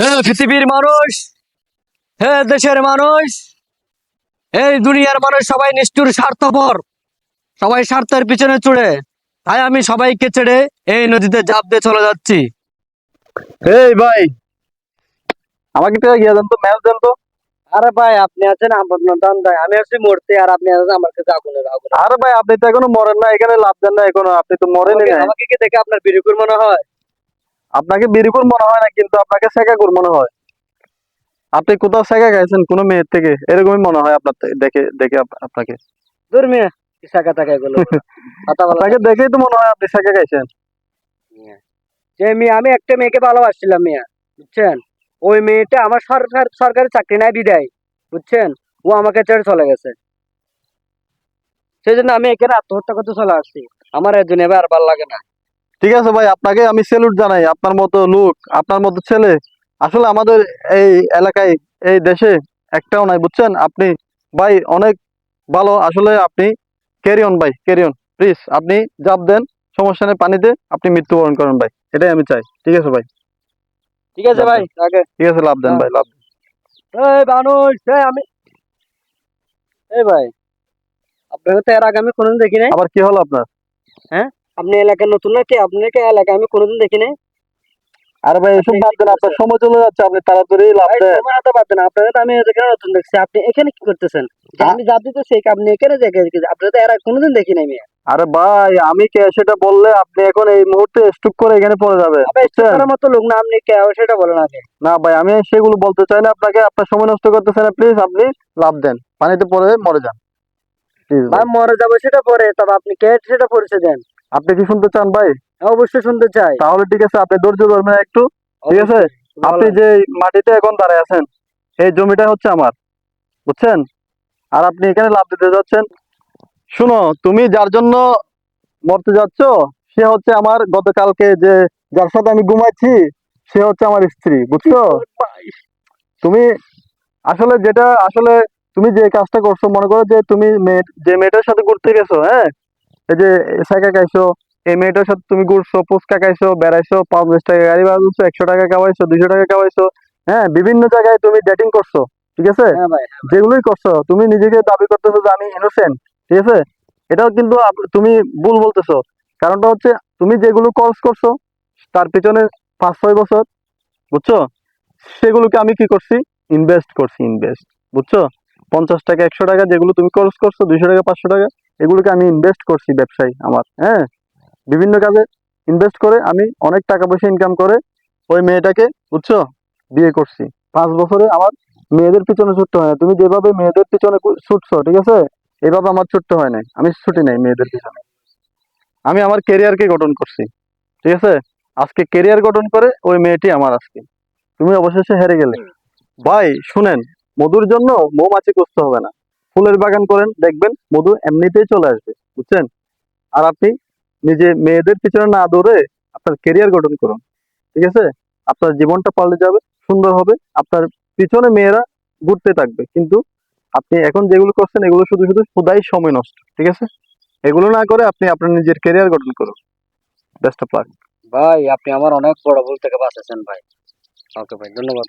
হে পৃথিবীর মানুষ, হে দেশের মানুষ, এই দুনিয়ার মানুষ সবাই নিষ্ঠুর স্বার্থপর, সবাই স্বার্থের পিছনে চড়ে। তাই আমি সবাইকে ছেড়ে এই নদীতে ঝাঁপ দিয়ে চলে যাচ্ছি। এই ভাই, আমাকে তো ইয়ে দেন তো, ম্যাচ দেন তো। আরে ভাই, আপনি আছেন আপনার দান দেয়, আমি আছি মরতে, আর আপনি আছেন আমার কাছে আগুনের আগুন। আরে ভাই, আপনি তো এখনো মরেন না, এখানে লাভ দেন না এখনো, আপনি তো মরেনই না। আমাকে কি দেখে আপনার বিরকুর মনে হয়? আপনাকে বিরিকুর মনে হয় না, কিন্তু আপনাকে সেকাকুর মনে হয়। আপনি কোথাও সেকা খাইছেন কোনো মেয়ের থেকে, এরকমই মনে হয় আপনার দেখে দেখে আপনাকে। দূর মিয়া, কি সাকা টাকা এগুলো কথা বলা আপনাকে থাকে। দেখেই তো মনে হয় আপনি সেকা খাইছেন। মিয়া, যে মিয়া আমি একটা মেয়েকে ভালোবাসছিলাম মিয়া, বুঝছেন? ওই মেয়েটা আমার সরকারি চাকরি নাই বিদায়, বুঝছেন? ও আমাকে ছেড়ে চলে গেছে। সেই জন্য আমি এখানে আত্মহত্যা করতে চলে আসছি। আমার এই দুনিয়া আর ভালো লাগে না। ঠিক আছে ভাই, আপনাকে আমি স্যালুট জানাই। আপনার মতো লোক, আপনার মতো ছেলে আসলে আমাদের এই এলাকায়, এই দেশে একটাও নাই, বুঝছেন? আপনি ভাই অনেক ভালো আসলে। আপনি ক্যারি অন ভাই, ক্যারি অন প্লিজ। আপনি জাপ দেন, সমস্যা নেই, পানিতে আপনি মৃত্যুবরণ করেন ভাই, এটাই আমি চাই। ঠিক আছে ভাই, ঠিক আছে লাভ ভাই, দেন। আগে ঠিক আছে, লাভ দেন হ্যাঁ। ভাই, লাভ দেন। এই মানুষ, এই ভাই, আপনাকে তো এর আগে আমি কোনোদিন দেখি নাই। আবার কি হলো আপনার? হ্যাঁ, আপনি এলাকার নতুন নাকি? আপনাকে এলাকায় আমি কোনোদিন দেখি নাই। আরে ভাই, আপনি এসব বাদ এখানে কি দেন, আপনার করতেছেন? সময় চলে যাচ্ছে, আপনি তাড়াতাড়ি লাভ ভাই দেন। সময় হতে পারতেন না, আপনাকে তো আমি এখানে নতুন দেখছি। আপনি এখানে কি করতেছেন? যে আ- আমি যা দিতেছি আপনি এখানে দেখে, আপনাকে তো এর আগে কোনোদিন দেখি নাই মিয়া। আরে ভাই, আমি কে সেটা বললে আপনি এখন এই মুহূর্তে স্টুক করে এখানে পড়ে যাবেন, আবার স্টক বুঝছেন? করার মতো লোক না আপনি, কে সেটা বলেন আগে। না ভাই, আমি সেগুলো বলতে চাই না আপনাকে, আপনার সময় নষ্ট করতেছেন না, প্লিজ আপনি লাভ দেন, পানিতে পড়ে মরে যান প্লিজ ভাই ভাই। মরে যাবো সেটা পরে, তবে আপনি কে সেটা পরিচয় দেন। আপনি কি শুনতে চান ভাই? হ্যাঁ, অবশ্যই শুনতে চাই। তাহলে ঠিক আছে, আপনি ধৈর্য ধরবেন একটু। ঠিক আছে, অবশ্যই আপনি বলেন। যে মাটিতে এখন দাঁড়ায় আছেন, এই জমিটা হচ্ছে আমার, বুঝছেন? আর আপনি এখানে লাভ দিতে যাচ্ছেন। শুনো, তুমি যার জন্য মরতে যাচ্ছ, সে হচ্ছে আমার গতকালকে যে, যার সাথে আমি ঘুমাচ্ছি, সে হচ্ছে আমার স্ত্রী, বুঝছো? তুমি আসলে যেটা আসলে তুমি যে কাজটা করছো, মনে করো যে তুমি যে মেয়েটার সাথে ঘুরতে গেছো, হ্যাঁ, এই যে সাইকা খাইছো, এই মেয়েটার সাথে তুমি ঘুরছো, ফুচকা খাইছো, বেড়াইছো, 50 টাকা গাড়ি ভাড়া দিচ্ছো, 100 টাকা খাওয়াইছো, 200 টাকা খাওয়াইছো, হ্যাঁ, বিভিন্ন জায়গায় তুমি ডেটিং করছো, ঠিক আছে? হ্যাঁ ভাই, হ্যাঁ ভাই। যেগুলোই করছো, তুমি নিজেকে দাবি করতেছো যে আমি ইনোসেন্ট, ঠিক আছে? এটাও কিন্তু তুমি ভুল বলতেছো। কারণটা হচ্ছে, তুমি যেগুলো কলস করছো তার পিছনে 5-6 বছর, বুঝছো, সেগুলোকে আমি কি করছি, ইনভেস্ট করছি, ইনভেস্ট, বুঝছো? 50 টাকা, 100 টাকা যেগুলো তুমি খরচ করছো, 200 টাকা, 500 টাকা, এগুলোকে আমি ইনভেস্ট করছি ব্যবসায় আমার, হ্যাঁ, বিভিন্ন কাজে ইনভেস্ট করে আমি অনেক টাকা পয়সা ইনকাম করে ওই মেয়েটাকে, বুঝছো, বিয়ে করছি। 5 বছরে আমার মেয়েদের পিছনে ছুটতে হয় না। তুমি যেভাবে মেয়েদের পিছনে ছুটছো, ঠিক আছে, এভাবে আমার ছুটতে হয় নাই, আমি ছুটি নাই মেয়েদের পিছনে। আমি আমার কেরিয়ারকে গঠন করছি, ঠিক আছে? আজকে কেরিয়ার গঠন করে ওই মেয়েটি আমার আজকে। তুমি অবশেষে হেরে গেলে। ভাই শুনেন, মধুর জন্য মৌমাছি খুঁজতে হবে না, ফুলের বাগান করেন, দেখবেন মধু এমনিতেই চলে আসবে, বুঝছেন? আর আপনি নিজে মেয়েদের পিছনে না দৌড়ে আপনার কেরিয়ার গঠন করুন, ঠিক আছে? আপনার জীবনটা পাল্টে যাবে, সুন্দর হবে। আপনার পিছনে মেয়েরা ঘুরতে থাকবে, কিন্তু আপনি এখন যেগুলো করছেন এগুলো শুধু শুধু খুদাই সময় নষ্ট, ঠিক আছে? এগুলো না করে আপনি আপনার নিজের কেরিয়ার গঠন করুন। Best of luck. ভাই আপনি আমার অনেক বড় ভুল থেকে বাঁচাচ্ছেন ভাই। ওকে ভাই, ধন্যবাদ।